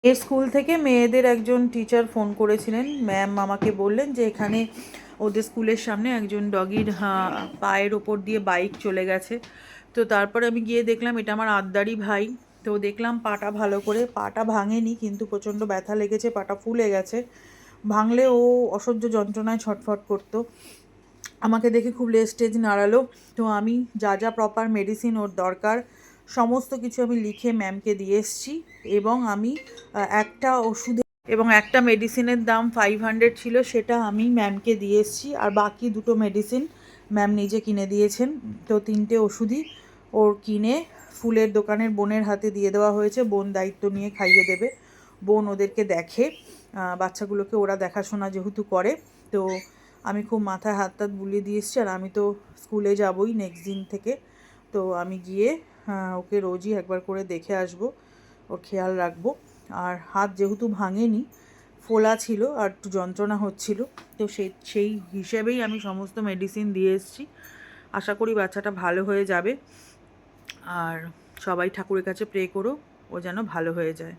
এই স্কুল থেকে মেয়েদের একজন টিচার ফোন করেছিলেন। ম্যাম আমাকে বললেন যে এখানে ওদের স্কুলের সামনে একজন ডগির পায়ের ওপর দিয়ে বাইক চলে গেছে। তো তারপরে আমি গিয়ে দেখলাম এটা আমার আদ্দারই ভাই। তো দেখলাম পাটা ভালো করে, পাটা ভাঙেনি কিন্তু প্রচণ্ড ব্যথা লেগেছে, পাটা ফুলে গেছে। ভাঙলে ও অসহ্য যন্ত্রণায় ছটফট করতো। আমাকে দেখে খুব লেজ নাড়ালো। তো আমি যা যা প্রপার মেডিসিন ওর দরকার সমস্ত কিছু আমি লিখে ম্যামকে দিয়ে এসেছি। এবং আমি একটা ওষুধে এবং একটা মেডিসিনের দাম 500 ছিল, সেটা আমি ম্যামকে দিয়ে এসেছি। আর বাকি দুটো মেডিসিন ম্যাম নিজে কিনে দিয়েছেন। তো 3টে ওষুধই ওর কিনে ফুলের দোকানের বোনের হাতে দিয়ে দেওয়া হয়েছে। বোন দায়িত্ব নিয়ে খাইয়ে দেবে। বোন ওদেরকে দেখে, বাচ্চাগুলোকে ওরা দেখাশোনা যেহেতু করে। তো আমি খুব মাথায় হাত টাত বুলিয়ে দিয়ে এসেছি। আর আমি তো স্কুলে যাবই নেক্সট দিন থেকে। তো আমি গিয়ে ওকে রোজই একবার করে দেখে আসবো, ওর খেয়াল রাখবো। আর হাত যেহেতু ভাঙেনি, ফোলা ছিল আর একটু যন্ত্রণা হচ্ছিল, তো সেই হিসেবেই আমি সমস্ত মেডিসিন দিয়ে এসেছি। আশা করি বাচ্চাটা ভালো হয়ে যাবে। আর সবাই ঠাকুরের কাছে প্রে করো ও যেন ভালো হয়ে যায়।